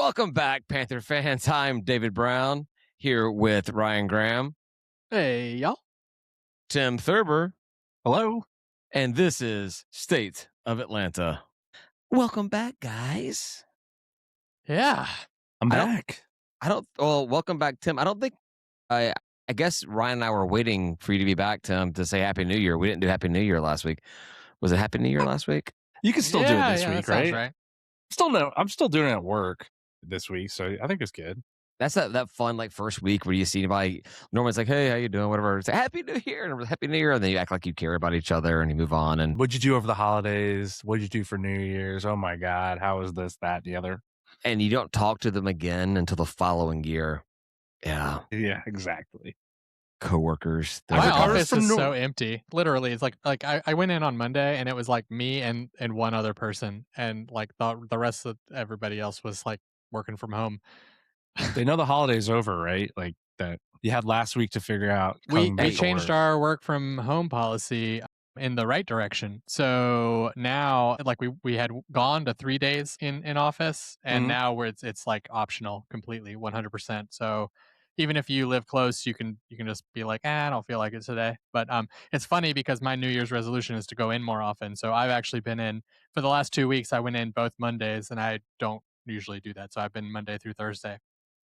Welcome back, Panther fans. I'm David Brown here with Ryan Graham. Hey, y'all. Tim Thurber. Hello. And this is State of Atlanta. Welcome back, guys. Yeah. I'm back. Welcome back, Tim. I guess Ryan and I were waiting for you to be back, Tim, to say Happy New Year. We didn't do Happy New Year last week. Was it Happy New Year last week? You can still do it this week, right? Right. I'm still doing it at work this week, so I think it's good. That's that fun like first week where you see anybody. Normally it's like, hey, how you doing? Whatever. Say Happy New Year and Happy New Year, and then you act like you care about each other and you move on. And what'd you do over the holidays? What'd you do for New Year's? Oh my God, how was this, that, the other? And you don't talk to them again until the following year. Yeah. Yeah, exactly. Coworkers. My office is so empty. Literally, it's like I went in on Monday and it was like me and one other person, and like the rest of everybody else was like working from home. They know the holiday's over, right? Like that you had last week to figure out. We changed our work from home policy in the right direction. So now, like we had gone to 3 days in office, and now it's like optional completely, 100%. So even if you live close, you can just be like, I don't feel like it today. But it's funny because my New Year's resolution is to go in more often. So I've actually been in for the last 2 weeks. I went in both Mondays, and I don't usually do that. So I've been Monday through Thursday.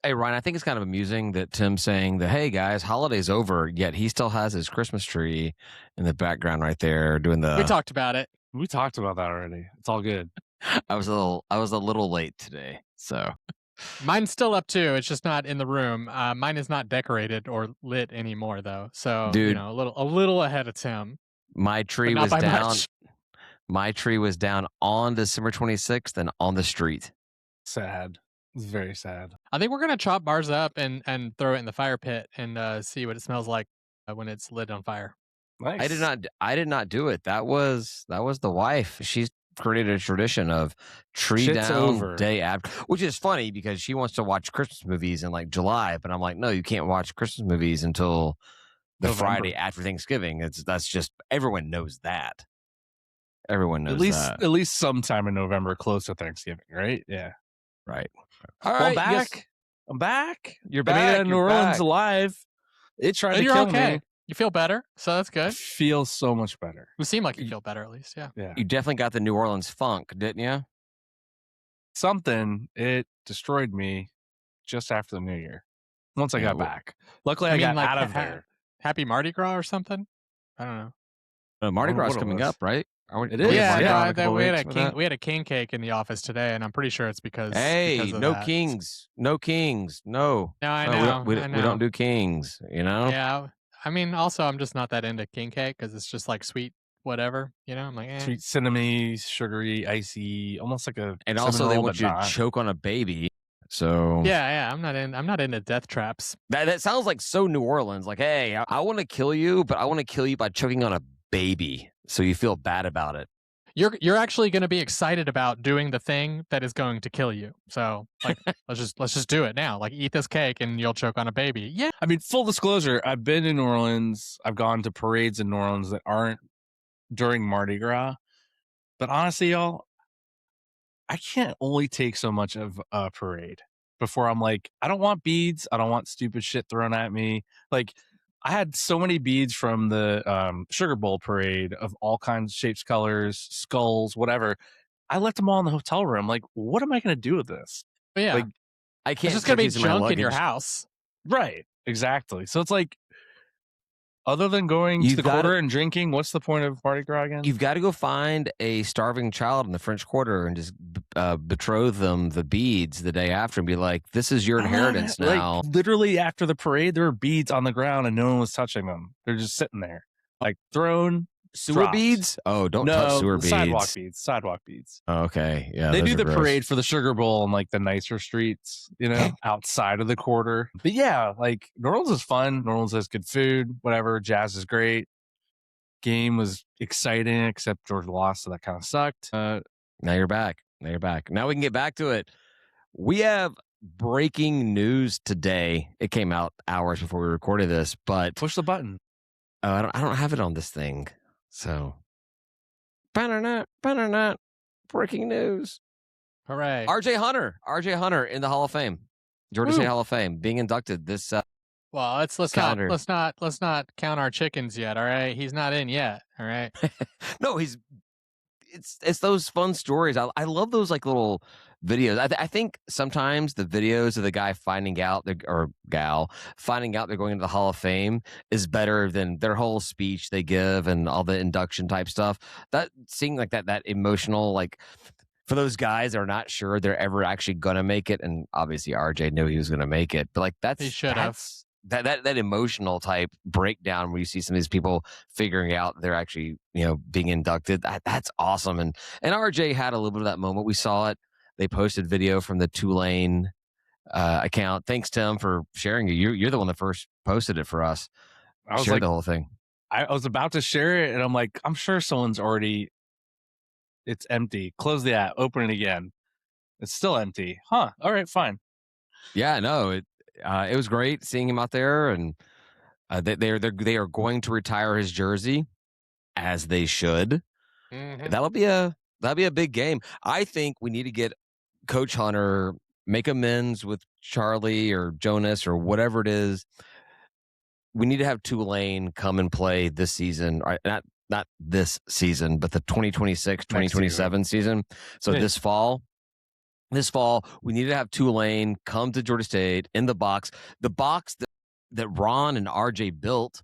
Hey, Ryan, I think it's kind of amusing that Tim's saying that, hey, guys, holiday's over, yet he still has his Christmas tree in the background right there doing the... We talked about it. We talked about that already. It's all good. I was a little late today, so... Mine's still up, too. It's just not in the room. Mine is not decorated or lit anymore, though. So, dude, a little ahead of Tim. My tree was down. Much. My tree was down on December 26th and on the street. Sad. It's very sad. I think we're gonna chop bars up and throw it in the fire pit and see what it smells like when it's lit on fire. Nice. I did not do it. That was the wife. She's created a tradition of tree Shit's down over. Day after, which is funny because she wants to watch Christmas movies in like July, but I'm like, no, you can't watch Christmas movies until the November. Friday after Thanksgiving. That's just everyone knows that. Everyone knows that. At least sometime in November, close to Thanksgiving, right? Yeah. Right. All right, I'm back. You're back. I made it in New Orleans alive. It tried to kill me. You feel better, so that's good. I feel so much better. You seem like you feel better, at least. Yeah. You definitely got the New Orleans funk, didn't you? It destroyed me just after the New Year. Once I got back. Luckily, I got out of there. Happy Mardi Gras or something? I don't know. Mardi Gras is coming up, right? It is. Yeah, we had a king cake in the office today, and I'm pretty sure it's because. Hey, no kings, no. No, I know. We don't do kings, you know. Yeah, I mean, also, I'm just not that into king cake because it's just like sweet, whatever. You know, I'm like sweet, cinnamony, sugary, icy, almost like a. And also, they want you to choke on a baby. So yeah, I'm not into death traps. That sounds like so New Orleans. Like, hey, I want to kill you, but I want to kill you by choking on a baby, so you feel bad about it. You're actually going to be excited about doing the thing that is going to kill you. So like, let's just do it now. Like, eat this cake and you'll choke on a baby. Yeah. I mean, full disclosure, I've been in New Orleans. I've gone to parades in New Orleans that aren't during Mardi Gras. But honestly, y'all, I can't only take so much of a parade before I'm like, I don't want beads. I don't want stupid shit thrown at me. Like, I had so many beads from the Sugar Bowl parade of all kinds of shapes, colors, skulls, whatever. I left them all in the hotel room. Like, what am I going to do with this? But yeah, like, I can't. It's just going to be junk in your house. Right. Exactly. So it's like, other than going to the Quarter and drinking, what's the point of Mardi Gras again? You've got to go find a starving child in the French Quarter and just betroth them the beads the day after and be like, this is your inheritance now. Like, literally after the parade, there were beads on the ground and no one was touching them. They're just sitting there. Like, thrown. Sewer dropped. Beads? Oh, don't touch sewer beads. Sidewalk beads. Oh, okay. Yeah. They do the parade for the Sugar Bowl on like the nicer streets, you know, outside of the Quarter. But yeah, like, New Orleans is fun. New Orleans has good food, whatever. Jazz is great. Game was exciting, except Georgia lost, so that kind of sucked. Now you're back. Now we can get back to it. We have breaking news today. It came out hours before we recorded this, but push the button. I don't have it on this thing. So, breaking news. Hooray. RJ Hunter in the Hall of Fame. Georgia State Hall of Fame being inducted this well, let's not count our chickens yet, all right? He's not in yet, all right? No, it's those fun stories. I love those like little videos. I think sometimes the videos of the guy finding out or gal finding out they're going into the Hall of Fame is better than their whole speech they give and all the induction type stuff. That seeing like that emotional, like for those guys that are not sure they're ever actually gonna make it, and obviously RJ knew he was gonna make it, but like He should have. That emotional type breakdown where you see some of these people figuring out they're actually, being inducted. That's awesome. And RJ had a little bit of that moment. We saw it. They posted video from the Tulane account. Thanks, Tim, for sharing it. You're the one that first posted it for us. I was Shared like, the whole thing. I was about to share it, and I'm like, I'm sure someone's already. It's empty. Close the app. Open it again. It's still empty. Huh. All right. Fine. Yeah. No. It was great seeing him out there, and they are going to retire his jersey, as they should. Mm-hmm. That'll be a big game. I think we need to get Coach Hunter, make amends with Charlie or Jonas or whatever it is. We need to have Tulane come and play this season. Right? Not this season, but the 2026-2027 season. So this fall, we need to have Tulane come to Georgia State in the box that Ron and RJ built.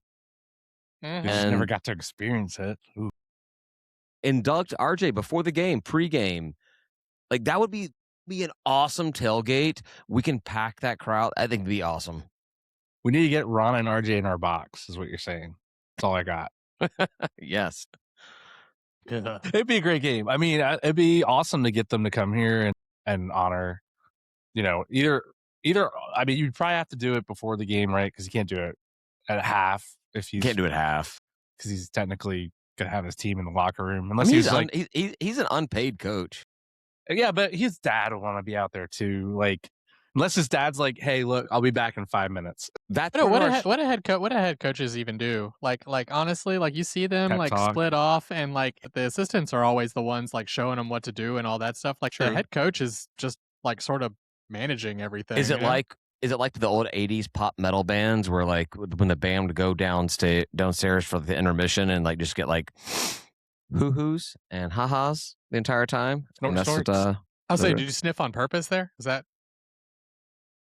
Mm-hmm. We just never got to experience it. Ooh. Induct RJ before the game, pregame. Like that would be an awesome tailgate. We can pack that crowd. I think it'd be awesome. We need to get Ron and RJ in our box, is what you're saying. That's all I got. Yes. It'd be a great game. I mean, it'd be awesome to get them to come here and honor, either, I mean, you'd probably have to do it before the game, right? Because you can't do it at half. You can't do it half. Because he's technically going to have his team in the locker room. Unless he's an unpaid coach. Yeah, but his dad would want to be out there too. Like, unless his dad's like, "Hey, look, I'll be back in 5 minutes." What do head coaches even do? Like honestly, like you see them like split off, and like the assistants are always the ones like showing them what to do and all that stuff. Like the head coach is just like sort of managing everything. Is it like the old 80s pop metal bands where like when the band would go downstairs for the intermission and like just get like hoo-hoos and ha-has the entire time? I'll say, did you sniff on purpose there? Is that?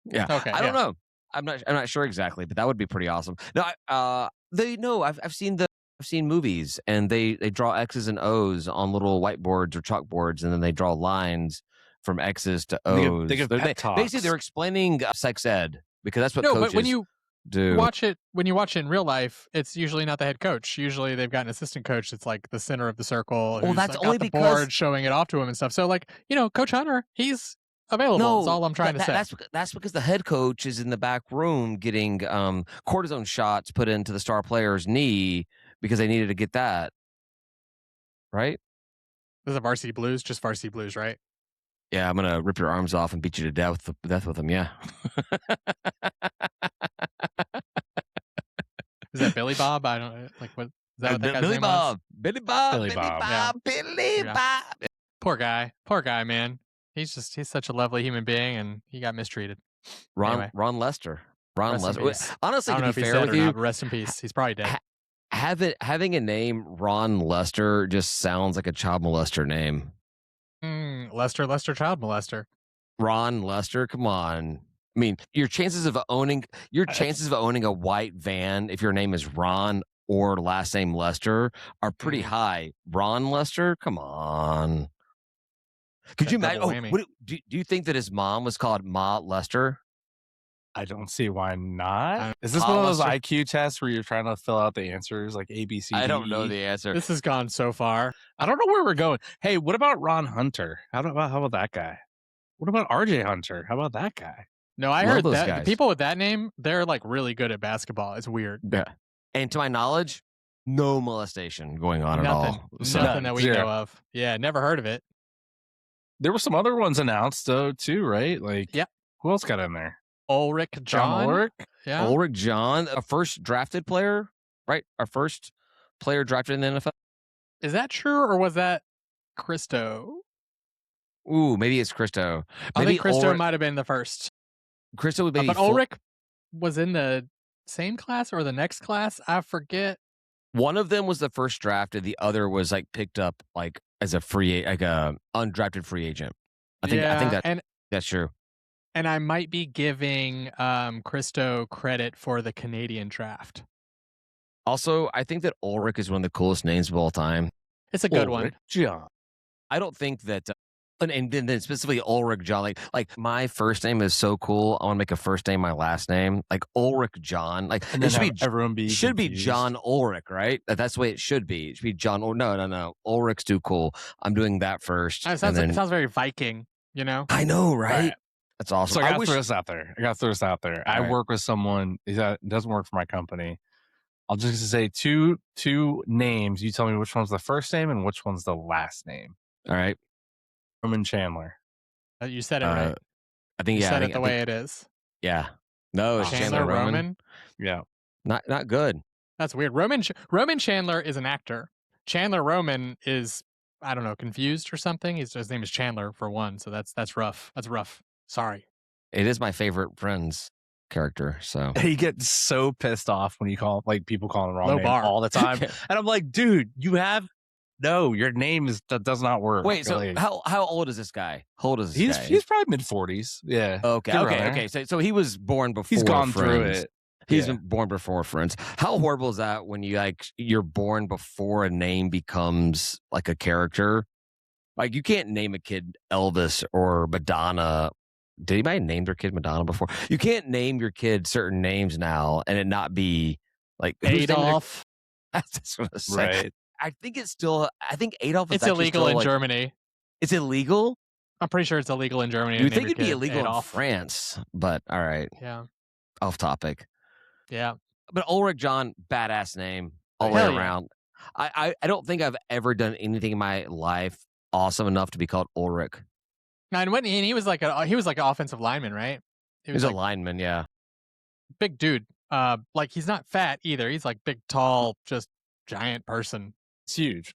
Yeah. Okay. I don't know. I'm not sure exactly, but that would be pretty awesome. No, I've seen movies and they draw X's and O's on little whiteboards or chalkboards, and then they draw lines from X's to O's. Basically, they're explaining sex ed because that's what coaches but when you do. Watch it in real life, it's usually not the head coach. Usually they've got an assistant coach that's like the center of the circle. Well, that's like only got the because board showing it off to him and stuff. So like, Coach Hunter, he's available. No, that's all I'm trying to say. That's because the head coach is in the back room getting cortisone shots put into the star player's knee because they needed to get that. Right? This is a Varsity Blues, just Varsity Blues, right? Yeah, I'm gonna rip your arms off and beat you to death with them. Yeah. Is that Billy Bob? I don't like what. Is that what that guy's Billy name Bob. was? Billy Bob. Billy Bob. Billy Bob. Poor guy, man. He's such a lovely human being, and he got mistreated. Ron Lester. Honestly, to be fair with you, not, rest in peace. He's probably dead. Having a name Ron Lester just sounds like a child molester name. Lester, child molester. Ron Lester, come on. I mean, your chances of owning a white van if your name is Ron or last name Lester are pretty high. Ron Lester, come on. Could you imagine? Do you think that his mom was called Ma Lester? I don't see why not. Is this one of those IQ tests where you're trying to fill out the answers like A, B, C, D? I don't know the answer. This has gone so far. I don't know where we're going. Hey, what about Ron Hunter? How about that guy? What about RJ Hunter? How about that guy? No, I heard that people with that name, they're like really good at basketball. It's weird. Yeah. And to my knowledge, no molestation going on at all. Nothing that we know of. Yeah, never heard of it. There were some other ones announced though, too, right? Like, who else got in there? Ulrich John. Yeah. Ulrich John, a first drafted player, right? Our first player drafted in the NFL. Is that true, or was that Christo? Ooh, maybe it's Christo. I Maybe think Christo might have been the first. Christo would be. But Ulrich was in the same class or the next class. I forget. One of them was the first drafted. The other was like picked up like as a undrafted free agent. I think that's true. And I might be giving Christo credit for the Canadian draft. Also, I think that Ulrich is one of the coolest names of all time. It's a good one. John. I don't think that, and then specifically Ulrich John. Like my first name is so cool. I want to make a first name my last name, like Ulrich John. Like and it should be confused. John Ulrich, right? That's the way it should be. It should be John. No. Ulrich's too cool. I'm doing that first. It sounds very Viking. You know? I know, right? That's awesome. So I gotta throw this out there. I right. work with someone that doesn't work for my company. I'll just say two names. You tell me which one's the first name and which one's the last name. All right. Roman Chandler. You said it right. I think you said it the way it is. Yeah. No, it's Chandler Roman. Yeah. Not good. That's weird. Roman Chandler is an actor. Chandler Roman is, I don't know, confused or something. His name is Chandler for one, so that's rough. That's rough. Sorry. It is my favorite Friends character. So he gets so pissed off when people call him wrong name bar all the time, and I'm like, dude, your name does not work. Wait, so how old is this guy? How old is this guy? He's probably mid-40s. Yeah. Okay. So he was born before. He's gone Friends. through it. He's been born before Friends. How horrible is that when you're born before a name becomes like a character? Like you can't name a kid Elvis or Madonna. Did anybody name their kid Madonna before? You can't name your kid certain names now and it not be like Adolf. That's what I was saying. Right. I think Adolf is it's illegal in Germany. It's illegal? I'm pretty sure it's illegal in Germany. You would think it'd be illegal Adolf. in France, but all right. Yeah. Off topic. Yeah. But Ulrich John, badass name all the way around. I don't think I've ever done anything in my life awesome enough to be called Ulrich. And he was like an offensive lineman, right? He was a lineman, yeah. Big dude. Like he's not fat either. He's like big, tall, just giant person. It's huge.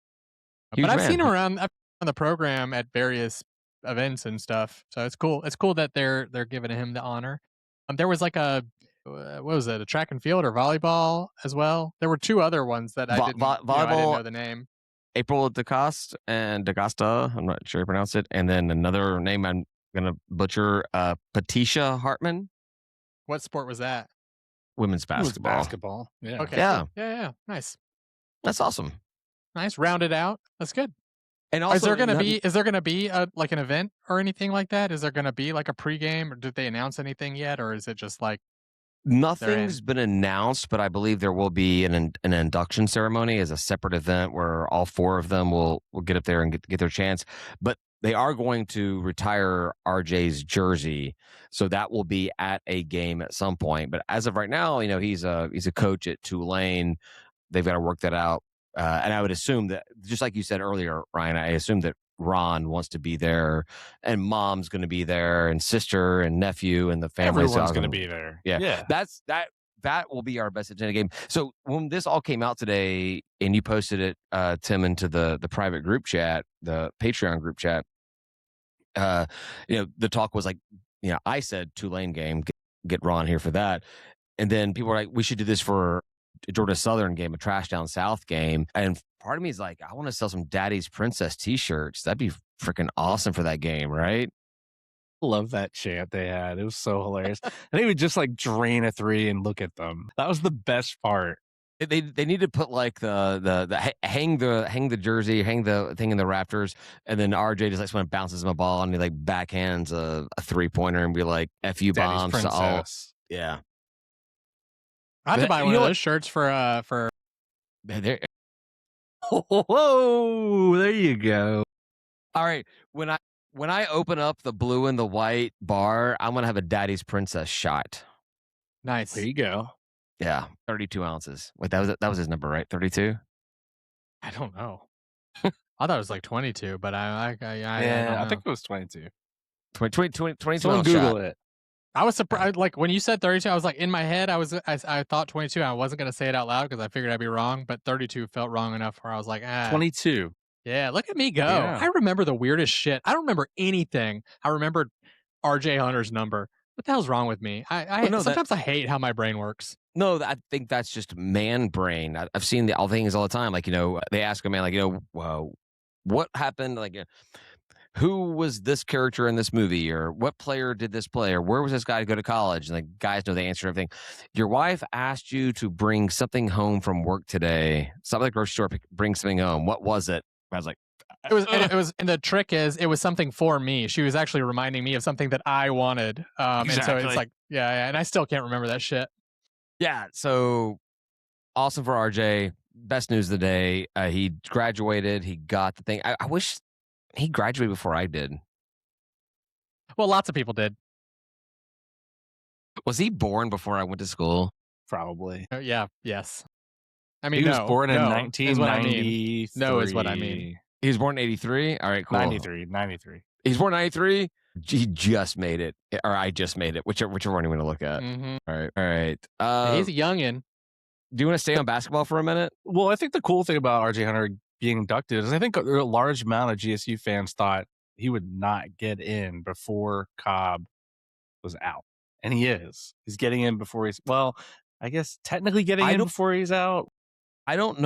But I've seen him around on the program at various events and stuff. So it's cool. It's cool that they're giving him the honor. There was like a track and field or volleyball as well. There were two other ones that I didn't know the name. April DeCosta. I'm not sure I pronounce it. And then another name I'm gonna butcher. Patricia Hartman. What sport was that? Women's basketball. Basketball. Yeah. Okay. Yeah. Yeah. Nice. That's awesome. Nice. Rounded out. That's good. And also, is there gonna be like an event or anything like that? Is there gonna be like a pregame, or did they announce anything yet, or is it just like nothing's been announced? But I believe there will be an induction ceremony as a separate event where all four of them will get up there and get their chance. But they are going to retire RJ's jersey, so that will be at a game at some point. But as of right now, he's a coach at Tulane. They've got to work that out. And I would assume that, just like you said earlier, Ryan, I assume that Ron wants to be there, and mom's going to be there, and sister and nephew, and the family. Everyone's going to be there. Yeah. That will be our best attended game. So when this all came out today, and you posted it, Tim, into the private group chat, the Patreon group chat, the talk was like, I said Tulane game, get Ron here for that, and then people were like, we should do this for Georgia Southern game, a Trash Down South game. And part of me is like, I want to sell some Daddy's Princess t-shirts. That'd be freaking awesome for that game, right? Love that chant they had. It was so hilarious. And they would just like drain a three and look at them. That was the best part. They need to put like the hang the jersey, hang the thing in the Raptors, and then RJ just like when it bounces him a ball and he like backhands a 3-pointer and be like "F you bombs." Yeah. I have to buy one of those shirts for. There. Whoa! There you go. All right. When I open up the blue and the white bar, I'm gonna have a Daddy's Princess shot. Nice. There you go. Yeah, 32 ounces. Wait, that was his number, right? 32. I don't know. I thought it was like 22, but I think it was 22. 22 Someone Google it. I was surprised. Like when you said 32, I was like in my head. I thought 22. I wasn't gonna say it out loud because I figured I'd be wrong. But 32 felt wrong enough where I was like, 22. Yeah, look at me go. Yeah. I remember the weirdest shit. I don't remember anything. I remembered RJ Hunter's number. What the hell's wrong with me? Sometimes I hate how my brain works. No, I think that's just man brain. I've seen all things all the time. Like, they ask a man, like, whoa, what happened? Like, who was this character in this movie, or what player did this play, or where was this guy to go to college? And the guys know the answer to everything. Your wife asked you to bring something home from work today. Stop at the grocery store, bring something home. What was it? I was like, and the trick is it was something for me. She was actually reminding me of something that I wanted. And so it's like, yeah, and I still can't remember that shit. Yeah, so awesome for RJ. Best news of the day. He graduated. He got the thing. I wish he graduated before I did. Well, lots of people did. Was he born before I went to school? Probably. Yeah. Yes. I mean, he was born in 1993. No is what I mean. He was born in 83? All right, cool. 93. He's born in 93? He just made it. Or I just made it. Whichever one you want to look at. Mm-hmm. All right. He's a youngin'. Do you want to stay on basketball for a minute? Well, I think the cool thing about RJ Hunter being inducted is I think a large amount of GSU fans thought he would not get in before Cobb was out. And he is. He's getting in before I guess technically getting in before he's out. I don't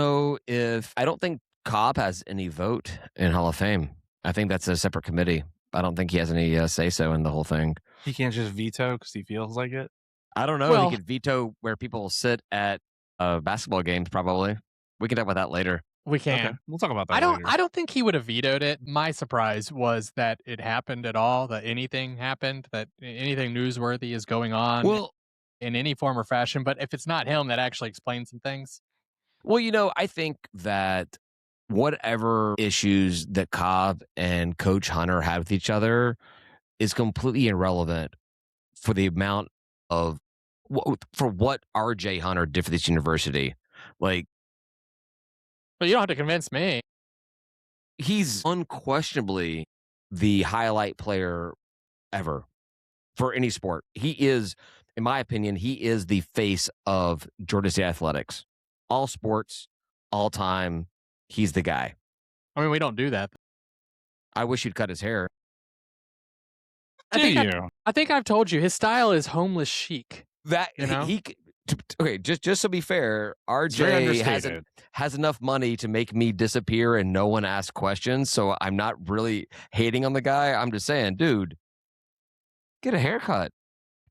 think Cobb has any vote in Hall of Fame. I think that's a separate committee. I don't think he has any say-so in the whole thing. He can't just veto because he feels like it? I don't know. Well, he could veto where people sit at basketball games, probably. We can talk about that later. We can. Okay. We'll talk about that later. I don't think he would have vetoed it. My surprise was that it happened at all, that anything happened, that anything newsworthy is going on in any form or fashion. But if it's not him, that actually explains some things. Well, I think that whatever issues that Cobb and Coach Hunter had with each other is completely irrelevant for the amount of for what RJ Hunter did for this university. Like, but you don't have to convince me. He's unquestionably the highlight player ever for any sport. He is, in my opinion, he is the face of Georgia State athletics. All sports, all time, he's the guy. I mean, we don't do that. I wish he'd cut his hair. I think I've told you his style is homeless chic. That okay, just to be fair, RJ has enough money to make me disappear and no one asks questions. So I'm not really hating on the guy. I'm just saying, dude, get a haircut.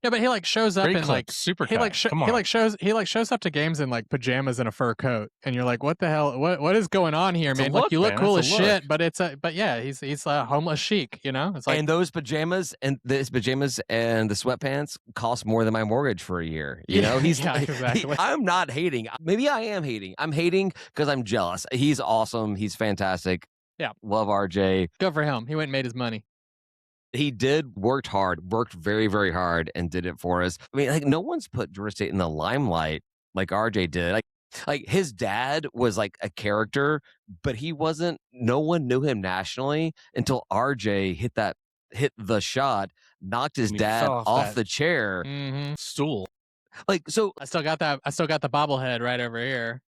Yeah, but he shows up in super. He shows up to games in pajamas and a fur coat, and you're like, what the hell? What is going on here, man? You look cool as shit, but he's homeless chic, It's like, and those pajamas and the sweatpants cost more than my mortgage for a year. Exactly. I'm not hating. Maybe I am hating. I'm hating because I'm jealous. He's awesome. He's fantastic. Yeah, love RJ. Good for him. He went and made his money. He worked very, very hard and did it for us. I mean, no one's put Georgia State in the limelight like RJ did. Like his dad was like a character, but no one knew him nationally until RJ hit the shot, knocked his dad off the chair. Mm-hmm. Stool. So I still got the bobblehead right over here.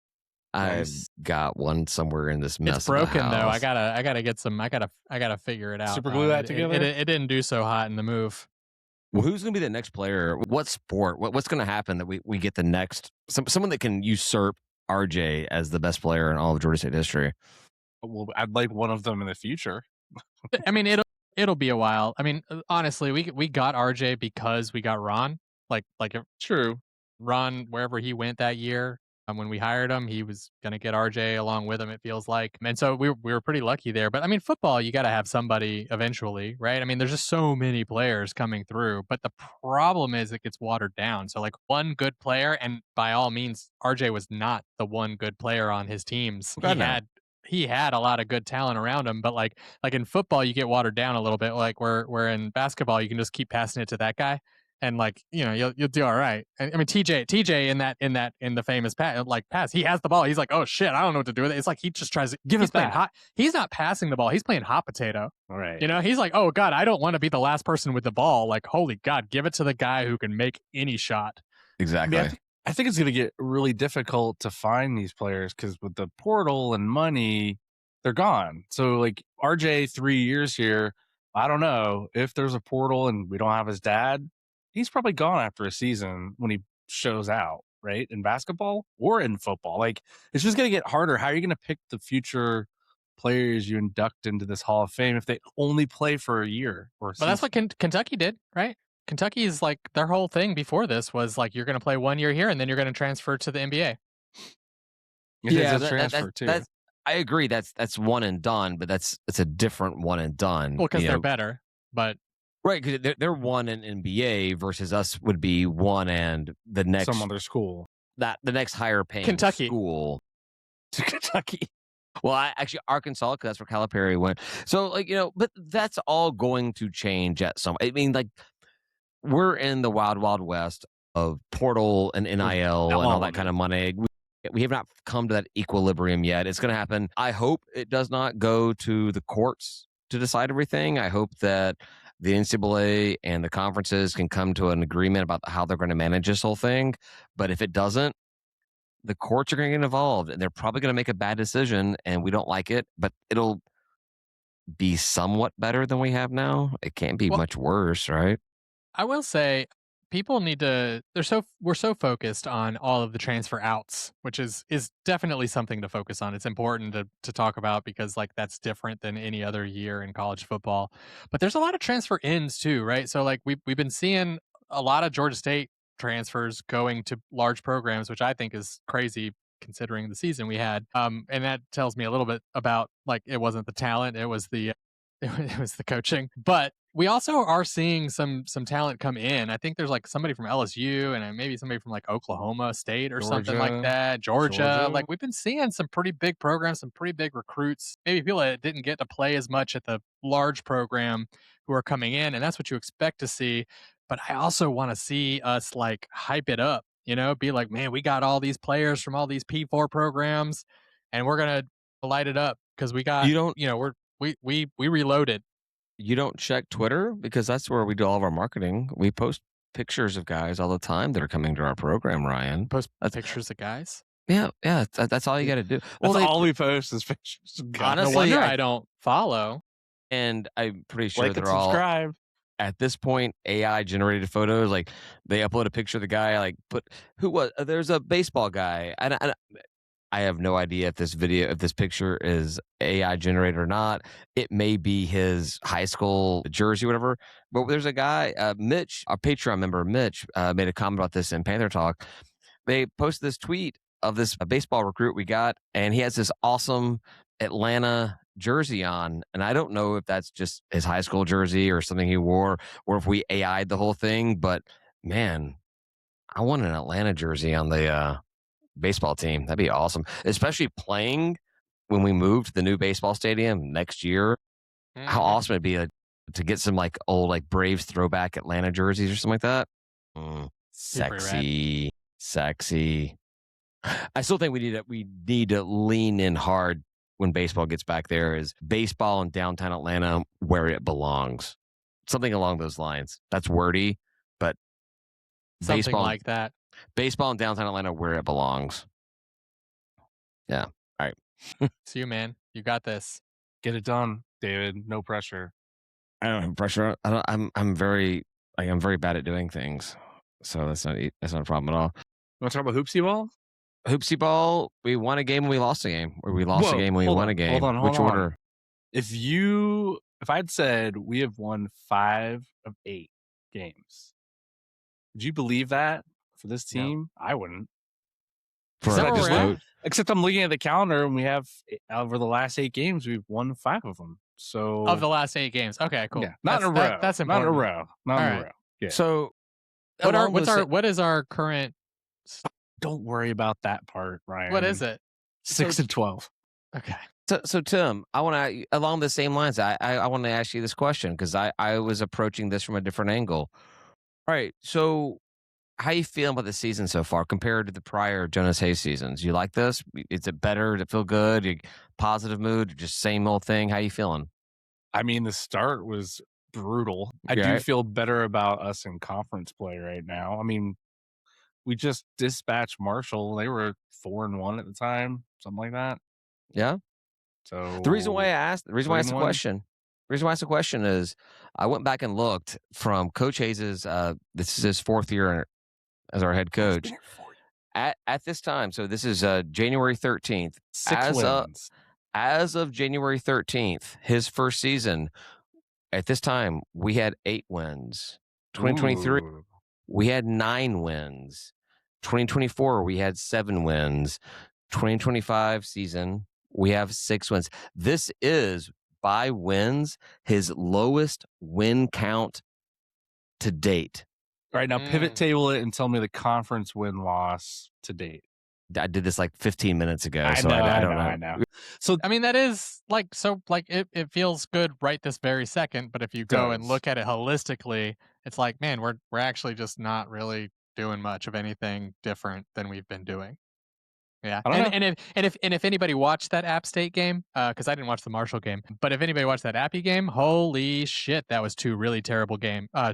I've got one somewhere in this mess. It's broken though. I gotta get some. I gotta figure it out. Super glue that together. It didn't do so hot in the move. Well, who's gonna be the next player? What sport? What's gonna happen that we get the next someone that can usurp RJ as the best player in all of Georgia State history? Well, I'd like one of them in the future. I mean, it'll be a while. I mean, honestly, we got RJ because we got Ron. True. Ron, wherever he went that year. When we hired him, he was going to get RJ along with him, it feels like. And so we were pretty lucky there. But I mean, football, you got to have somebody eventually, right? I mean, there's just so many players coming through. But the problem is it gets watered down. So one good player, and by all means, RJ was not the one good player on his teams. He had a lot of good talent around him. But like in football, you get watered down a little bit. Like where in basketball, you can just keep passing it to that guy. And you'll do all right. I mean, TJ in the famous pass, he has the ball. He's like, oh shit, I don't know what to do with it. It's like he just tries to give us back. He's not passing the ball. He's playing hot potato. All right. He's like, oh god, I don't want to be the last person with the ball. Like, holy god, give it to the guy who can make any shot. Exactly. I think it's going to get really difficult to find these players because with the portal and money, they're gone. So like RJ 3 years here, I don't know if there's a portal and we don't have his dad. He's probably gone after a season when he shows out, right? In basketball or in football. Like it's just going to get harder. How are you going to pick the future players you induct into this Hall of Fame if they only play for a year or a But that's what Kentucky did, right? Kentucky's like their whole thing before this was like you're going to play 1 year here and then you're going to transfer to the NBA. Yeah, transfer too. I agree. That's one and done, but it's a different one and done. Well, because they're better, but right, because they're one in NBA versus us would be one and the next some other school, the next higher paying Kentucky school to Kentucky. Well, actually Arkansas, because that's where Calipari went. So like but that's all going to change at some. I mean, like we're in the wild west of portal and NIL and all that kind of money. We have not come to that equilibrium yet. It's going to happen. I hope it does not go to the courts to decide everything. I hope that the NCAA and the conferences can come to an agreement about how they're going to manage this whole thing. But if it doesn't, the courts are going to get involved and they're probably going to make a bad decision and we don't like it, but it'll be somewhat better than we have now. It can't be much worse, right? I will say people need to we're so focused on all of the transfer outs, which is definitely something to focus on. It's important to talk about because like that's different than any other year in college football. But there's a lot of transfer ins too, right? So like we've been seeing a lot of Georgia State transfers going to large programs, which I think is crazy considering the season we had. And that tells me a little bit about like it wasn't the talent, it was the it was the coaching. But we also are seeing some talent come in. I think there's like somebody from LSU and maybe somebody from like Oklahoma State or something like that. Georgia. Like we've been seeing some pretty big programs, some pretty big recruits. Maybe people that didn't get to play as much at the large program who are coming in, and that's what you expect to see. But I also want to see us like hype it up, be like, man, we got all these players from all these P4 programs and we're going to light it up because we got, we reloaded. You don't check Twitter because that's where we do all of our marketing. We post pictures of guys all the time that are coming to our program, Ryan. Post pictures of guys? Yeah. That's all you got to do. Well, all we post is pictures of guys. Honestly, no wonder I don't follow. And I'm pretty sure they're subscribe. All at this point AI generated photos. Like they upload a picture of the guy. Like there's a baseball guy. I have no idea if this picture is AI generated or not. It may be his high school jersey, whatever. But there's a guy, Mitch, our Patreon member, Mitch, made a comment about this in Panther Talk. They posted this tweet of this baseball recruit we got, and he has this awesome Atlanta jersey on. And I don't know if that's just his high school jersey or something he wore, or if we AI'd the whole thing. But man, I want an Atlanta jersey on the baseball team. That'd be awesome, especially playing when we move to the new baseball stadium next year. Mm-hmm. How awesome it'd be to get some like old like Braves throwback Atlanta jerseys or something like that. Sexy. I still think we need to lean in hard when baseball gets back there. Is baseball in downtown Atlanta where it belongs? Something along those lines. That's wordy, but something baseball like that. Baseball in downtown Atlanta where it belongs. Yeah. All right. See you, man. You got this. Get it done, David. No pressure. I don't have pressure. I'm very bad at doing things. So that's not a problem at all. You want to talk about hoopsie ball? Hoopsie ball, we won a game and we lost a game. Or we lost a game and we won a game. Hold on. Which order? If I'd said we have won 5 of 8 games, would you believe that? For this team, no. I wouldn't. Except I'm looking at the calendar and we have over the last 8 games, we've won 5 of them. So of the last 8 games, okay, cool. Yeah, not in a row. That's important. Not in a row. Yeah. So, what is our current? Don't worry about that part, Ryan. What is it? 6-12. Okay. So Tim, I want to along the same lines. I want to ask you this question because I was approaching this from a different angle. All right, so. How you feeling about the season so far compared to the prior Jonas Hayes seasons? You like this? Is it better? Does it feel good? You positive mood? Just same old thing? How you feeling? I mean, the start was brutal. I do feel better about us in conference play right now. I mean, we just dispatched Marshall. They were 4-1 at the time, something like that. Yeah. So the reason why I asked the question is I went back and looked from Coach Hayes's. This is his 4th year as our head coach. At this time, so this is January 13th. 6 wins. As of January 13th, his first season, at this time, we had 8 wins. 2023, we had 9 wins. 2024, we had 7 wins. 2025 season, we have 6 wins. This is, by wins, his lowest win count to date. All right, now pivot table it and tell me the conference win-loss to date. I did this like 15 minutes ago. I know. So I mean, that is it feels good right this very second. But if you go and look at it holistically, it's like, man, we're actually just not really doing much of anything different than we've been doing. Yeah, and if anybody watched that App State game, because I didn't watch the Marshall game, but if anybody watched that Appy game, holy shit, that was 2 really terrible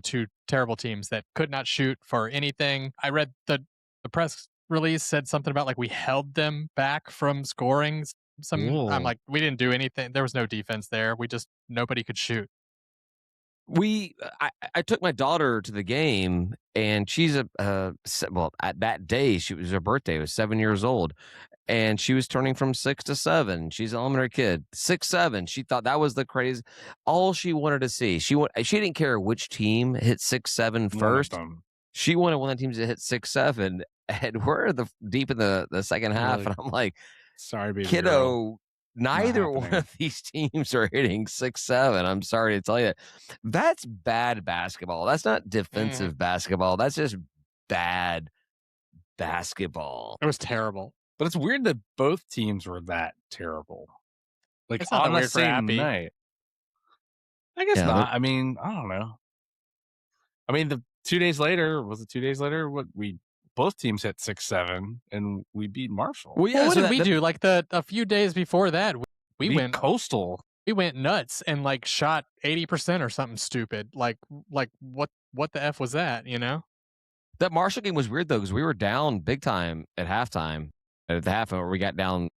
two terrible teams that could not shoot for anything. I read the press release said something about like we held them back from scoring. I'm like, we didn't do anything. There was no defense there. Nobody could shoot. I took my daughter to the game, and she's at that day her birthday. It was 7 years old, and she was turning from 6 to 7. She's an elementary kid, 6, 7. She thought that was the crazy. All she wanted to see. She didn't care which team hit 6, 7 first. She wanted one of the teams to hit 6, 7, and we're deep in the second half, and I'm like, sorry, baby kiddo. Girl. Neither one of these teams are hitting 6, 7. I'm sorry to tell you. That's bad basketball. That's not defensive basketball. That's just bad basketball. It was terrible. But it's weird that both teams were that terrible. Like it's not on the weird same night. I guess not. I mean, I don't know. I mean, 2 days later, both teams hit 6, 7, and we beat Marshall. Well, yeah, what did we do? Like a few days before that, we went Coastal. We went nuts and like shot 80% or something stupid. Like what the F was that? You know, that Marshall game was weird though, because we were down big time at halftime. At the half, we got down.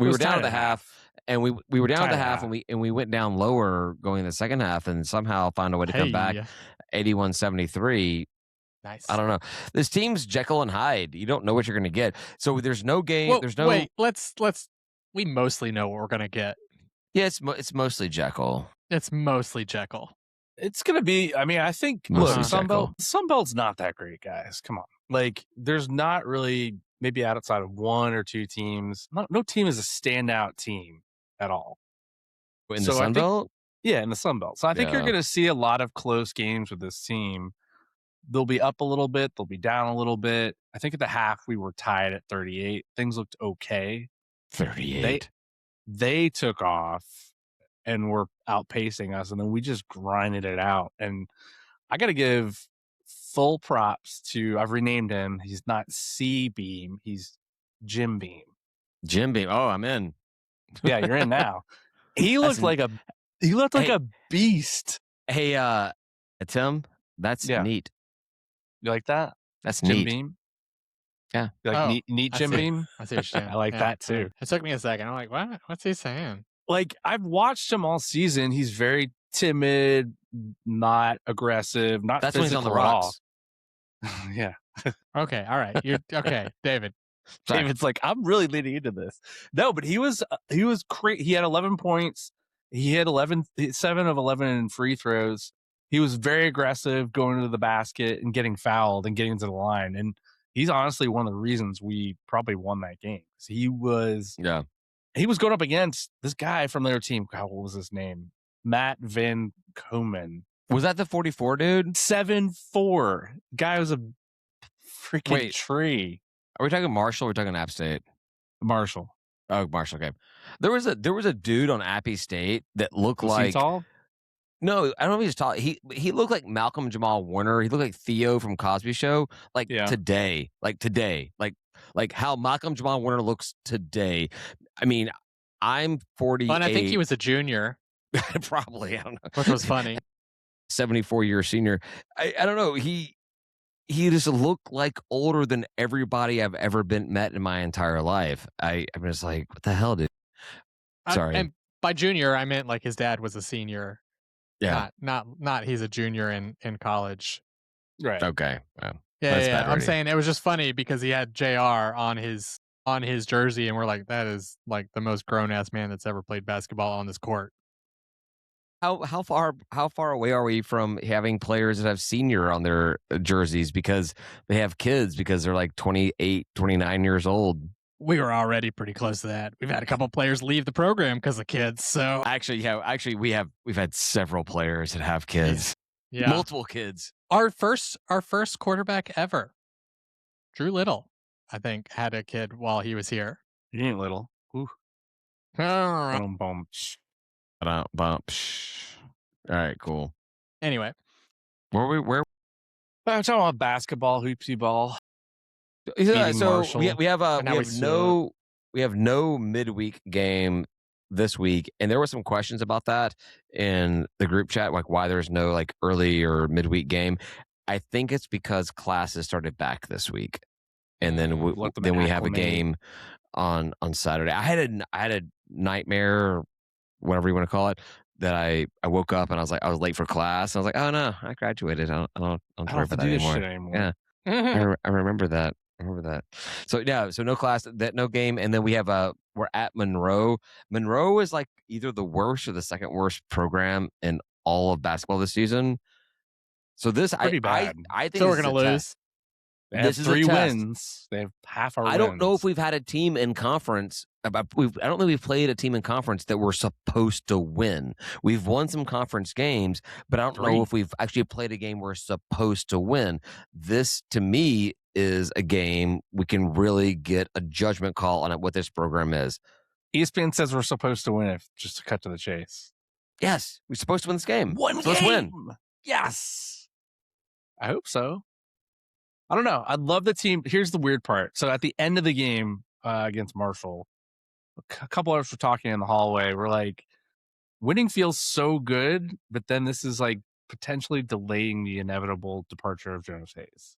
We were down at the half, and we were down at the half, and we went down lower going in the second half, and somehow found a way to come back. 81-73. Nice. I don't know. This team's Jekyll-and-Hyde. You don't know what you're going to get. So there's no game. Well, there's no. Wait. We mostly know what we're going to get. Yeah, it's mostly Jekyll. It's mostly Jekyll. It's going to be. I mean, I think look, Sunbelt's not that great, guys. Come on. Like, there's not really, maybe outside of 1 or 2 teams. No team is a standout team at all. In the Sunbelt? Yeah, in the Sunbelt. So I think you're going to see a lot of close games with this team. They'll be up a little bit. They'll be down a little bit. I think at the half we were tied at 38. Things looked okay. 38. They took off and were outpacing us, and then we just grinded it out. And I got to give full props to, I've renamed him. He's not C-Beam. He's Jim Beam. Jim Beam. Oh, I'm in. Yeah, you're in now. He looked like a beast. Hey, Tim, that's neat. You like that? That's Jim neat. Beam? Yeah. You like neat Jim Beam? I see what you're saying. I like that too. It took me a second. I'm like, what? What's he saying? Like, I've watched him all season. He's very timid, not aggressive, not That's when he's on the rocks. Yeah. Okay. All right. You're okay, David. Sorry. David's like, I'm really leaning into this. No, but he was great. He had 11 points. He had 7 of 11 in free throws. He was very aggressive going into the basket and getting fouled and getting to the line. And he's honestly one of the reasons we probably won that game. He was going up against this guy from their team. God, what was his name? Matt Van Komen. Was that the 44 dude? 7'4". Guy was a freaking tree. Are we talking Marshall or are we talking App State? Marshall. Oh, Marshall. Okay. There was a dude on Appy State that looked like. He tall? No, I don't know if he's tall. He looked like Malcolm Jamal Warner. He looked like Theo from Cosby Show. Today. Like how Malcolm Jamal Warner looks today. I mean, I'm 48. And I think he was a junior. Probably. I don't know. Which was funny. 74-year senior. I don't know. He just looked like older than everybody I've ever met in my entire life. I'm just like, what the hell, dude? Sorry. And by junior, I meant like his dad was a senior. Yeah. Not he's a junior in college. Right. Okay. Yeah. I'm saying it was just funny because he had JR on his jersey, and we're like, that is like the most grown ass man that's ever played basketball on this court. How far away are we from having players that have senior on their jerseys because they have kids because they're like 28, 29 years old? We were already pretty close to that. We've had a couple players leave the program because of kids. So we've had several players that have kids. Yeah. Multiple kids. Our first quarterback ever, Drew Little, I think, had a kid while he was here. He ain't little. Ooh. All right, cool. Anyway, where I'm talking about basketball, hoopsie ball. So we have no midweek game this week, and there were some questions about that in the group chat, like why there's no like early or midweek game. I think it's because classes started back this week, and then we have a game on Saturday. I had a nightmare, or whatever you want to call it, that I woke up and I was late for class. And I was like, oh no, I graduated. I don't worry about that anymore. Yeah, I remember that. So yeah, so no class, no game, and then we're at Monroe. Monroe is like either the worst or the second worst program in all of basketball this season. So this pretty bad. I think so. We're gonna lose. They have 3 wins. They have half our wins. I don't know if we've had a team in conference. I don't think we've played a team in conference that we're supposed to win. We've won some conference games, but I don't know if we've actually played a game we're supposed to win. This, to me, is a game we can really get a judgment call on what this program is. ESPN says we're supposed to win, just to cut to the chase. Yes, we're supposed to win this game. Let's win. Yes. I hope so. I don't know. I'd love the team. Here's the weird part. So at the end of the game against Marshall, a couple of us were talking in the hallway. We're like, winning feels so good, but then this is like potentially delaying the inevitable departure of Jonas Hayes.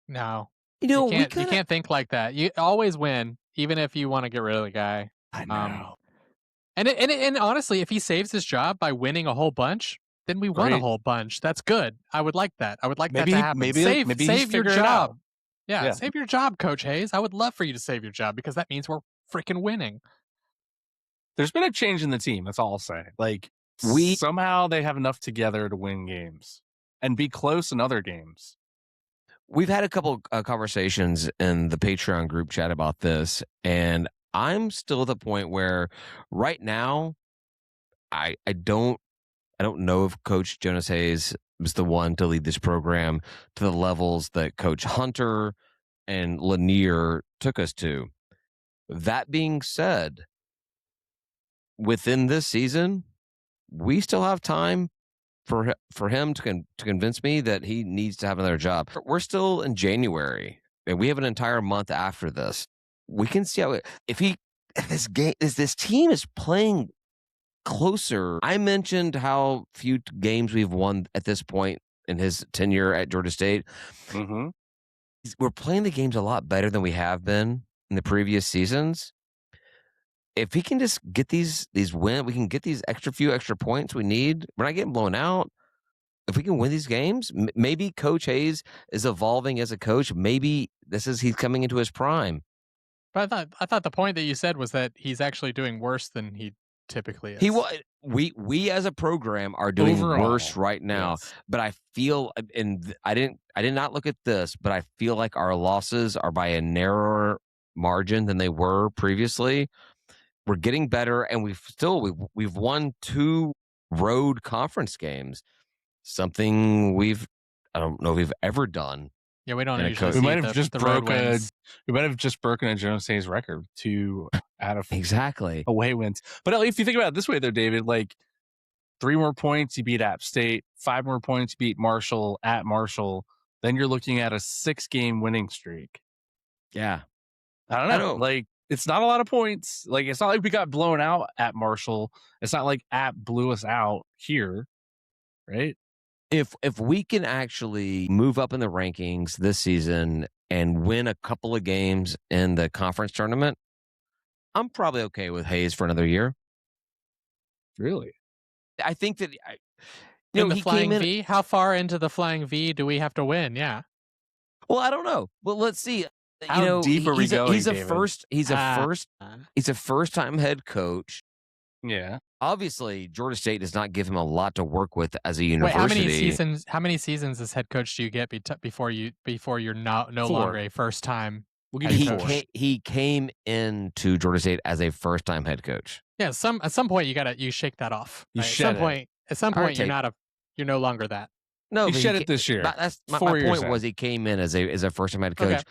No, you can't think like that. You always win, even if you want to get rid of the guy. I know. And honestly, if he saves his job by winning a whole bunch, then we won a whole bunch. That's good. I would like that. I would like that to happen. Maybe save your job. Yeah, save your job, Coach Hayes. I would love for you to save your job because that means we're freaking winning. There's been a change in the team. That's all I'll say. Like somehow they have enough together to win games and be close in other games. We've had a couple conversations in the Patreon group chat about this, and I'm still at the point where right now I don't know if Coach Jonas Hayes was the one to lead this program to the levels that Coach Hunter and Lanier took us to. That being said, within this season, we still have time for him to convince me that he needs to have another job. We're still in January, and we have an entire month after this. We can see how if this team is playing closer. I mentioned how few games we've won at this point in his tenure at Georgia State. Mm-hmm. We're playing the games a lot better than we have been in the previous seasons. If he can just get these wins, we can get these few extra points we need. We're not getting blown out. If we can win these games, maybe Coach Hayes is evolving as a coach. Maybe he's coming into his prime. But I thought the point that you said was that he's actually doing worse than he typically is. We as a program are doing worse right now, yes. But I feel, and I did not look at this, but I feel like our losses are by a narrower margin than they were previously. We're getting better, and we've won 2 road conference games, something I don't know if we've ever done. Yeah, we don't usually see we might have just broken a Jonas Hayes record 2 out of exactly away wins. But if you think about it this way, though, David, like 3 more points, you beat App State. 5 more points, you beat Marshall at Marshall. Then you're looking at a 6-game winning streak. Yeah, I don't know. Like it's not a lot of points. Like it's not like we got blown out at Marshall. It's not like App blew us out here, right? If we can actually move up in the rankings this season and win a couple of games in the conference tournament, I'm probably okay with Hayes for another year. Really? I think that In the he flying came in. V? How far into the flying V do we have to win? Yeah. Well, I don't know. Well, let's see. How deep are we going, he's a David? first. He's a first-time head coach. Yeah. Obviously, Georgia State does not give him a lot to work with as a Wait, university. how many seasons as head coach do you get before you're no 4. longer a first time? We'll give you 4. He came into Georgia State as a first-time head coach. Yeah, at some point you shake that off. You right? shed At some point you're no longer that. No, You but shed it this year. That's my 4 years point. Was he came in as a first-time head coach, Okay.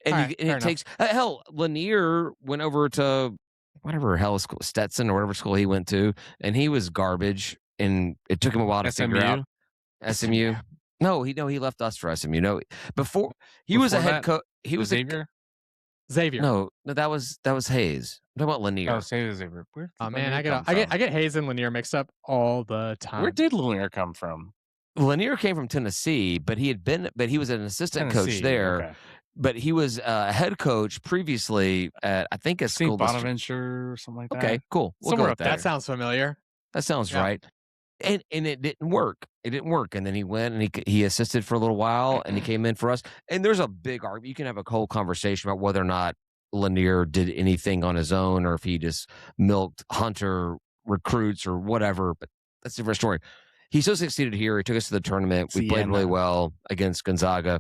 and All and it takes hell. Lanier went over to whatever hell school, Stetson or whatever school he went to, and he was garbage, and it took him a while to figure out SMU. No, he left us for SMU. No, before he was a head coach. He was Xavier. Xavier. No, that was Hayes. I'm talking about Lanier. Oh, Xavier. Oh man, I get Hayes and Lanier mixed up all the time. Where did Lanier come from? Lanier came from Tennessee, but he was an assistant coach there. Okay. But he was a head coach previously at, I think, a St. school. Bonaventure or something like that. Okay, cool. We'll Somewhere go up with that sounds familiar. That sounds right. And it didn't work. It didn't work. And then he went and he assisted for a little while, and he came in for us. And there's a big argument. You can have a whole conversation about whether or not Lanier did anything on his own or if he just milked Hunter recruits or whatever. But that's a different story. He so succeeded here. He took us to the tournament. We played really well against Gonzaga.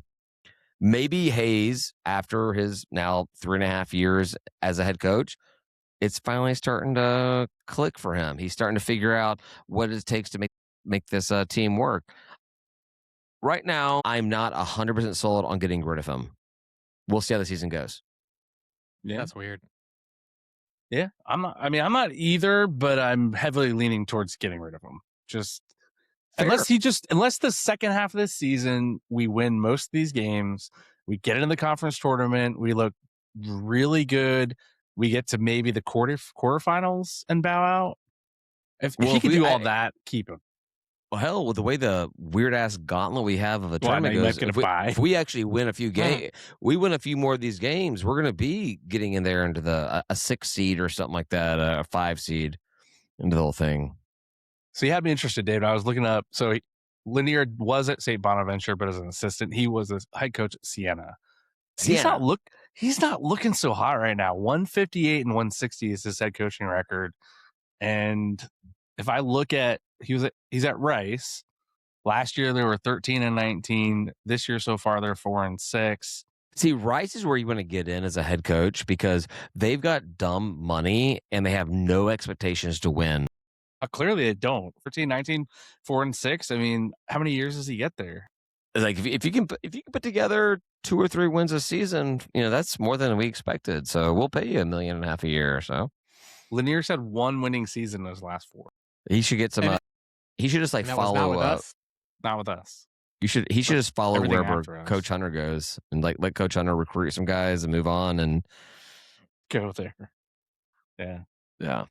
Maybe Hayes, after his now 3.5 years as a head coach, it's finally starting to click for him. He's starting to figure out what it takes to make this team work. Right now, I'm not 100% sold on getting rid of him. We'll see how the season goes. Yeah, that's weird. Yeah, I'm not either, but I'm heavily leaning towards getting rid of him. Just unless the second half of this season we win most of these games, we get into the conference tournament, we look really good, we get to maybe the quarterfinals and bow out. If he can do all that, keep him. Well, hell, with the way the weird ass gauntlet we have of a tournament goes, if we actually win a few games, we win a few more of these games, we're going to be getting in there into a 6 seed or something like that, a 5 seed into the whole thing. So you had me interested, David. I was looking up. So Lanier was at St. Bonaventure, but as an assistant, he was a head coach at Siena. He's not looking so hot right now. 158 and 160 is his head coaching record. And if I look at he's at Rice. Last year they were 13 and 19. This year so far they're 4 and 6. See, Rice is where you want to get in as a head coach because they've got dumb money and they have no expectations to win. Clearly they don't. 13, 19, 4 and 6. I mean, how many years does he get there? Like if you can put together 2 or 3 wins a season, that's more than we expected. So we'll pay you $1.5 million a year or so. Lanier's had 1 winning season in those last 4. He should get some. He should just follow not with up. us. Not with us. He should just follow wherever us. Coach Hunter goes and let Coach Hunter recruit some guys and move on and go there. Yeah.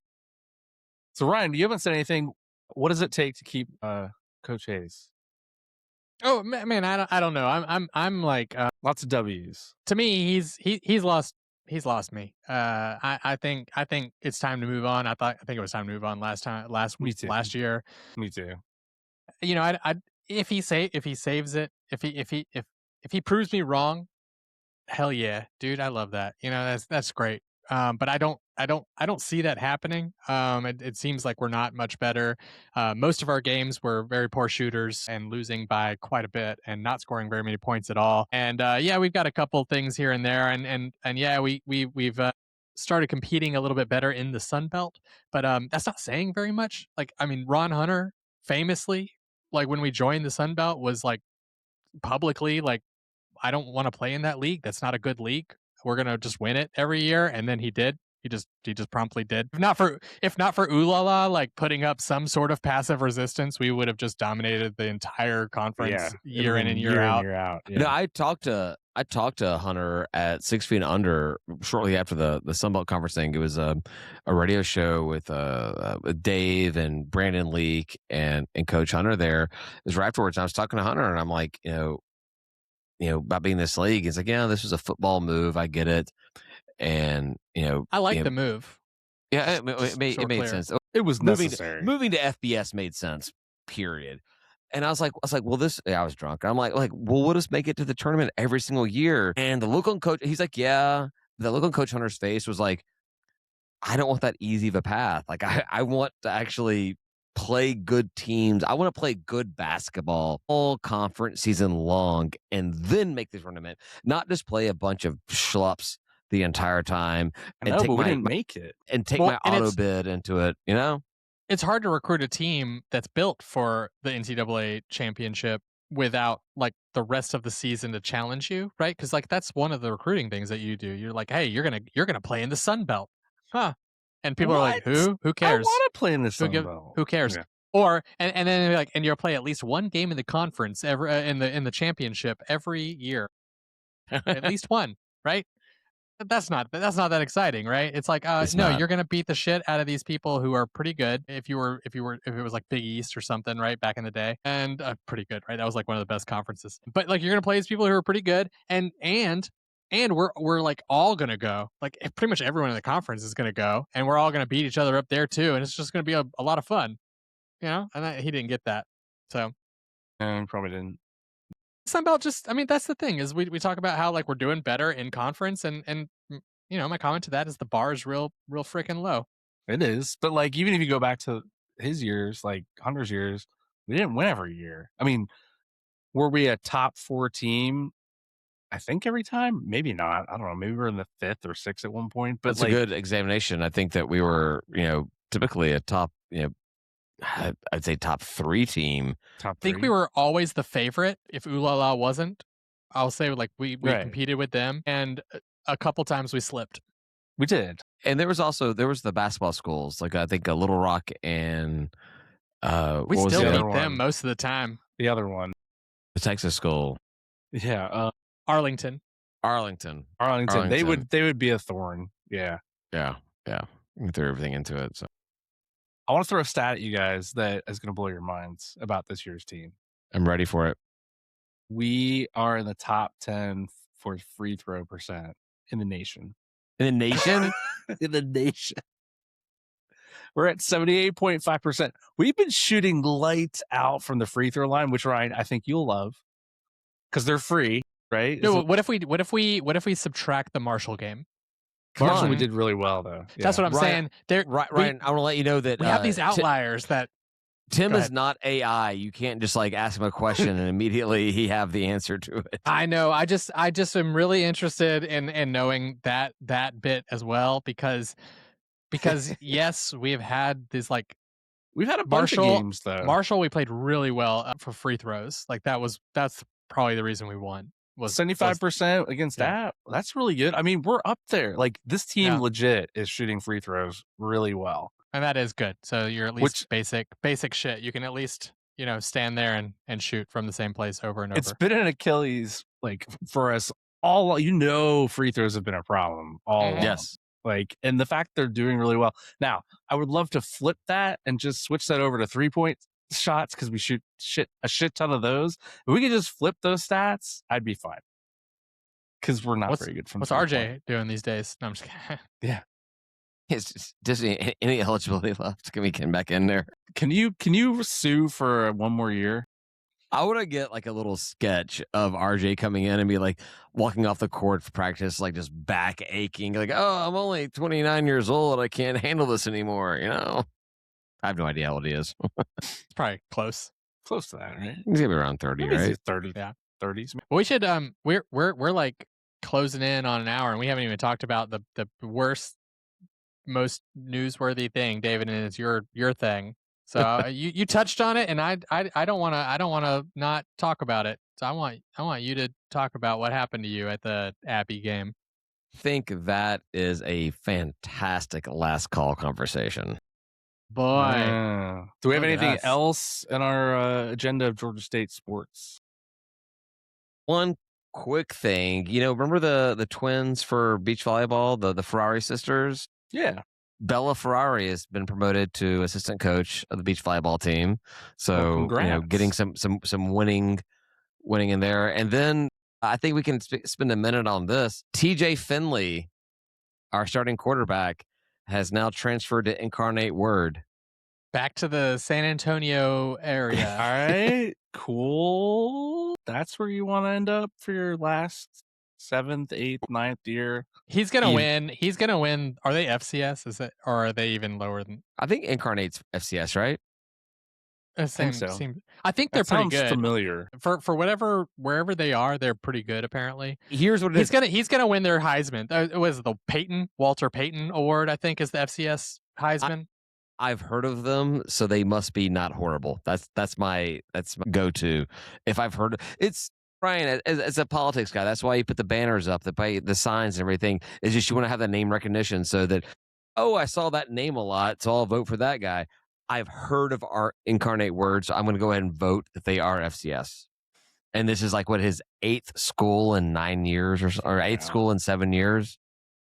So Ryan, you haven't said anything. What does it take to keep Coach Hayes? Oh man, I don't know. I'm like lots of W's. To me, he's lost me. I think it's time to move on. I think it was time to move on last year. Me too. If he saves it, if he proves me wrong, hell yeah, dude, I love that. That's great. But I don't see that happening. It seems like we're not much better. Most of our games were very poor shooters and losing by quite a bit and not scoring very many points at all. And we've got a couple things here and there, and we've started competing a little bit better in the Sun Belt. But that's not saying very much. Ron Hunter famously, when we joined the Sun Belt, was publicly I don't want to play in that league. That's not a good league. We're gonna just win it every year, and then he did. He just promptly did. If not for Ulala putting up some sort of passive resistance, we would have just dominated the entire conference year in and year out. Yeah. No, I talked to Hunter at 6 Feet Under shortly after the Sunbelt Conference thing. It was a radio show with Dave and Brandon Leak and Coach Hunter there. It was right afterwards. I was talking to Hunter, and I'm like, about being in this league. It's like, this was a football move. I get it. And, I like the move. Yeah, it made sense. It was necessary. Moving to FBS made sense. Period. And I was like, well, I was drunk. I'm like, well, we'll just make it to the tournament every single year. And the look on coach, he's like, yeah. The look on Coach Hunter's face was like, I don't want that easy of a path. Like, I want to actually play good teams. I want to play good basketball all conference season long and then make the tournament, not just play a bunch of schlups the entire time. And but we didn't make it. And take my auto bid into it, you know? It's hard to recruit a team that's built for the NCAA championship without like the rest of the season to challenge you, right? Because like that's one of the recruiting things that you do. You're like, hey, you're gonna play in the Sun Belt, huh? And people are like, who cares? I want to play in the Sun Belt. Who cares? Yeah. Or and then they're like, and you'll play at least one game in the conference in the championship every year, at least one, right? That's not that exciting, right? It's like, no, you're gonna beat the shit out of these people who are pretty good. If it was like Big East or something, right, back in the day, and pretty good, right? That was like one of the best conferences. But like, you're gonna play these people who are pretty good, and we're like all gonna go. Like pretty much everyone in the conference is gonna go, and we're all gonna beat each other up there too, and it's just gonna be a lot of fun, you know. And he didn't get that, so probably didn't. Sunbelt that's the thing is we talk about how like we're doing better in conference and you know, my comment to that is the bar is real freaking low. It is. But like, even if you go back to his years, like Hunter's years, we didn't win every year. I mean, were we a top 4 team? I think every time, maybe not. I don't know. Maybe we were in the 5th or 6th at one point, but that's like, a good examination. I think that we were, you know, typically a top, you know, I'd say top 3 team. I think we were always the favorite. If Ooh La La wasn't, I'll say like we competed with them, and a couple times we slipped. We did. And there was the basketball schools, like I think Little Rock and we still beat them most of the time. The other one, the Texas school, yeah, Arlington. They would be a thorn. Yeah. We threw everything into it. So I want to throw a stat at you guys that is going to blow your minds about this year's team. I'm ready for it. We are in the top 10 for free throw percent in the nation. In the nation? In the nation. We're at 78.5%. We've been shooting lights out from the free throw line, which, Ryan, I think you'll love because they're free, right? No, what if we subtract the Marshall game? Marshall, we did really well though. Yeah. That's what I'm saying. Ryan, I want to let you know that we have these outliers that Tim is not AI. You can't just like ask him a question and immediately he have the answer to it. I know. I just am really interested in knowing that bit as well because yes, we have had this like we've had a bunch of games though. Marshall, we played really well for free throws. Like that's probably the reason we won. 75% against that. That's really good. I mean, we're up there. Like this team legit is shooting free throws really well. And that is good. So you're at least basic shit. You can at least, you know, stand there and shoot from the same place over and over. It's been an Achilles like for us all, you know, free throws have been a problem all along. Yes. Like, and the fact they're doing really well. Now, I would love to flip that and just switch that over to 3-point shots because we shoot a shit ton of those. If we could just flip those stats, I'd be fine. Because we're not very good from. What's RJ doing these days? No, I'm just kidding. Yeah, it's just any eligibility left. Can we get back in there? Can you sue for one more year? I want to get like a little sketch of RJ coming in and be like walking off the court for practice, like just back aching, like, oh, I'm only 29 years old. I can't handle this anymore. You know. I have no idea how old he is. It's probably close to that, right? He's gonna be around 30, right? 30, yeah, 30s. Well, we should. We're like closing in on an hour, and we haven't even talked about the worst, most newsworthy thing, David, and it's your thing. So you touched on it, and I don't want to not talk about it. So I want you to talk about what happened to you at the Abbey game. I think that is a fantastic last call conversation. Boy. Do we have anything else in our agenda of Georgia State sports? One quick thing, you know, remember the twins for beach volleyball, the Ferrari sisters? Yeah. Bella Ferrari has been promoted to assistant coach of the beach volleyball team. So, you know, getting some winning in there. And then I think we can spend a minute on this. TJ Finley, our starting quarterback, has now transferred to Incarnate Word. Back to the San Antonio area. All right, cool. That's where you want to end up for your last 7th, 8th, 9th year. He's gonna win. He's gonna win. Are they FCS? Is it, or are they even lower than? I think Incarnate's FCS, right? I think so. I think they're pretty good. Familiar for wherever they are. They're pretty good apparently. Here's what it is. He's gonna win their Heisman. It was the Walter Payton Award. I think is the FCS Heisman. I've heard of them, so they must be not horrible. That's my go-to. If I've heard it's Brian as a politics guy, that's why you put the banners up, the signs and everything. Is just you want to have that name recognition so that I saw that name a lot, so I'll vote for that guy. I've heard of our Incarnate Word, so I'm going to go ahead and vote that they are FCS. And this is like his 8th school in 9 years or 8th school in 7 years.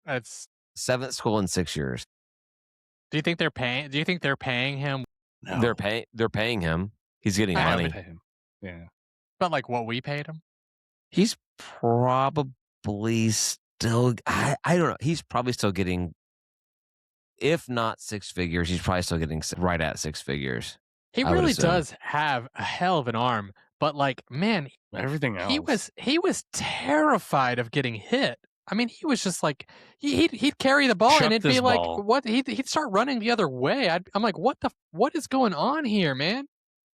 It's 7th school in 6 years. Do you think they're paying him? No. They're paying him. He's getting money. Pay him. Yeah. But like what we paid him? He's probably still I don't know. He's probably still getting, if not 6 figures, he's probably still getting right at 6 figures. He really does have a hell of an arm, but like, man, everything else. He was terrified of getting hit. I mean, he was just like he'd carry the ball and it'd be like what he'd start running the other way. I'm like, what is going on here, man?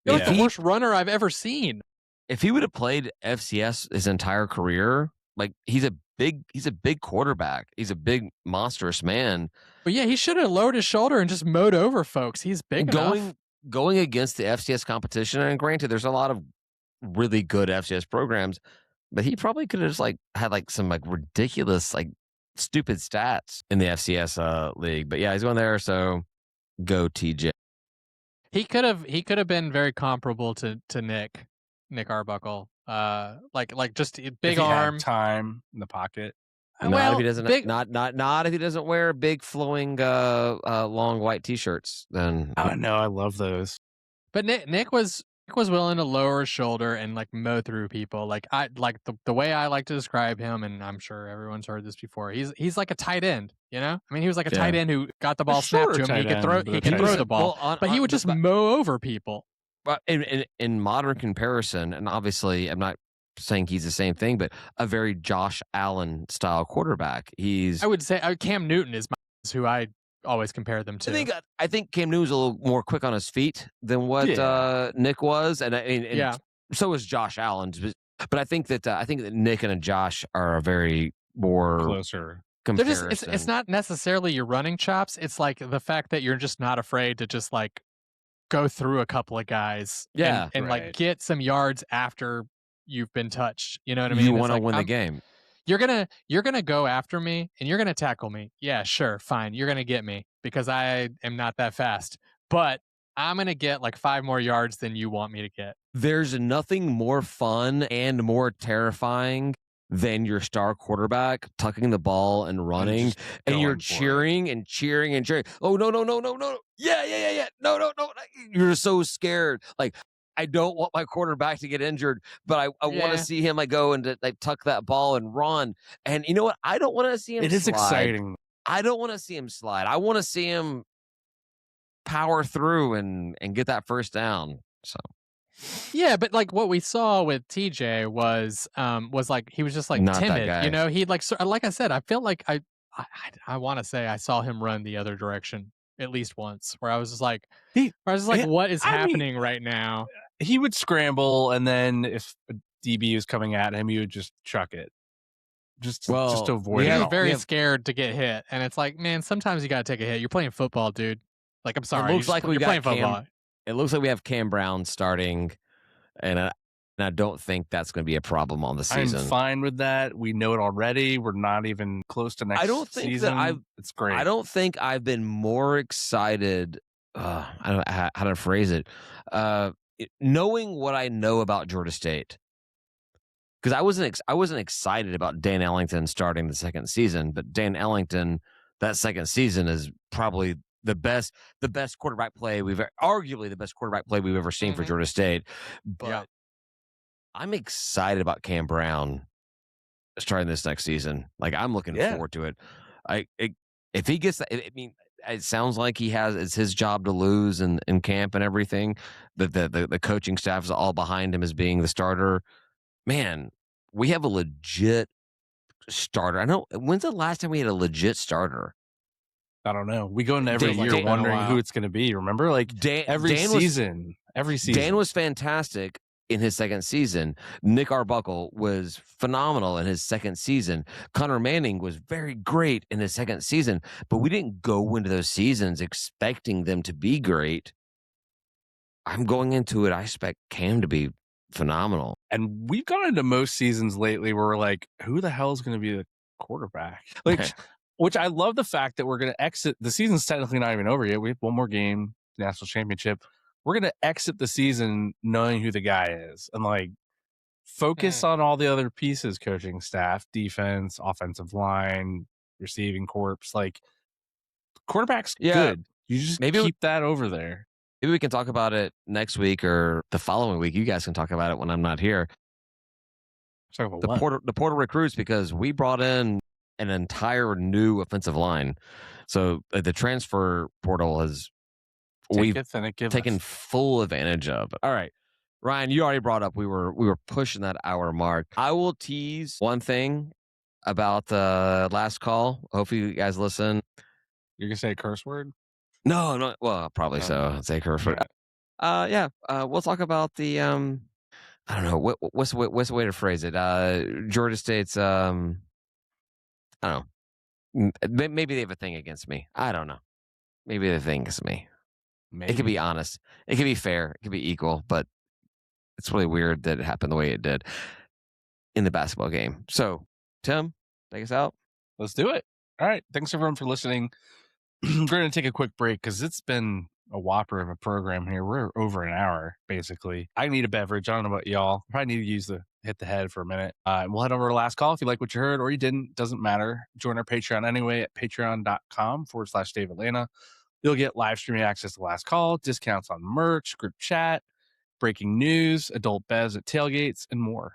You're like the worst runner I've ever seen. If he would have played FCS his entire career, like he's a big quarterback. He's a big monstrous man. But yeah, he should have lowered his shoulder and just mowed over folks. He's big enough. Going against the FCS competition, and granted, there's a lot of really good FCS programs, but he probably could have just had some ridiculous stupid stats in the FCS league. But yeah, he's going there, so go TJ. He could have been very comparable to Nick Arbuckle. Like just big arm, had time in the pocket. Not if he doesn't. Not if he doesn't wear big flowing long white t-shirts. Then I know I love those. But Nick was willing to lower his shoulder and mow through people. The way I like to describe him, and I'm sure everyone's heard this before. He's like a tight end, you know. I mean, he was like a tight end who got the ball snapped to him. He could throw the ball, but he would just mow over people. But in modern comparison, and obviously I'm not saying he's the same thing, but a very Josh Allen style quarterback. I would say Cam Newton is who I always compare them to. I think Cam Newton's a little more quick on his feet than what Nick was, and so is Josh Allen. But I think that Nick and Josh are a very more closer comparison. It's not necessarily your running chops. It's like the fact that you're just not afraid to just go through a couple of guys, and get some yards after you've been touched. You know what I mean? You want to win the game. You're gonna go after me and you're gonna tackle me. Yeah, sure, fine. You're gonna get me because I am not that fast. But I'm gonna get 5 more yards than you want me to get. There's nothing more fun and more terrifying than your star quarterback tucking the ball and running, and you're cheering and cheering and cheering. Oh no! Yeah! No! You're so scared. I don't want my quarterback to get injured, but I want to see him go and tuck that ball and run. And you know what? I don't want to see him. It is exciting. I don't want to see him slide. I want to see him power through and get that first down. So. Yeah, but what we saw with TJ was he was just not timid. You know, he'd like I said, I feel like I want to say I saw him run the other direction at least once, where I was just what is happening right now? He would scramble, and then if a DB was coming at him, he would just chuck it. Just to avoid it. He was very scared to get hit, and it's man, sometimes you got to take a hit. You're playing football, dude. I'm sorry. It looks like you're playing football. It looks like we have Cam Brown starting, and I don't think that's going to be a problem on the season. I'm fine with that. We know it already. We're not even close to next season. I don't think that it's great. I don't think I've been more excited. I don't know how to phrase it. Knowing what I know about Georgia State, because I wasn't excited about Dan Ellington starting the second season, but Dan Ellington that second season is probably the best quarterback play arguably the best quarterback play we've ever seen for Georgia State. But I'm excited about Cam Brown starting this next season. I'm looking forward to it. If he gets that, it sounds like it's his job to lose in camp and everything. The coaching staff is all behind him as being the starter. Man, we have a legit starter. I know. When's the last time we had a legit starter? I don't know. We go into every year wondering who it's going to be. Remember, like every season. Dan was fantastic in his second season. Nick Arbuckle was phenomenal in his second season. Connor Manning was very great in his second season, but we didn't go into those seasons expecting them to be great. I'm going into it. I expect Cam to be phenomenal. And we've gone into most seasons lately where we're like, who the hell is going to be the quarterback? Like, which I love the fact that we're going to exit. The season's technically not even over yet. We have one more game, national championship. We're going to exit the season knowing who the guy is and like focus on all the other pieces, coaching staff, defense, offensive line, receiving corps. Like, quarterback's good. You just keep that over there. Maybe we can talk about it next week or the following week. You guys can talk about it when I'm not here. Talk about the portal recruits, because we brought in an entire new offensive line. So the transfer portal has we've taken full advantage of. All right, Ryan, you already brought up we were pushing that hour mark. I will tease one thing about the last call. Hopefully you guys listen. You're gonna say a curse word? No. Well, probably so. I'd say curse word. We'll talk about the I don't know what's the way to phrase it. Georgia State's I don't know. Maybe they have a thing against me. I don't know. Maybe they think against me. Maybe. It could be honest. It could be fair. It could be equal. But it's really weird that it happened the way it did in the basketball game. So, Tim, take us out. Let's do it. All right. Thanks everyone for listening. We're going to take a quick break because it's been a whopper of a program here. We're over an hour, basically. I need a beverage. I don't know about y'all. I probably need to hit the head for a minute. We'll head over to last call. If you like what you heard or you didn't, doesn't matter. Join our Patreon anyway at patreon.com/Dave Atlanta. You'll get live streaming access to last call, discounts on merch, group chat, breaking news, adult bevs at tailgates, and more.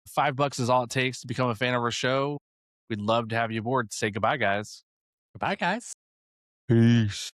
$5 is all it takes to become a fan of our show. We'd love to have you aboard. Say goodbye, guys. Goodbye, guys. Peace.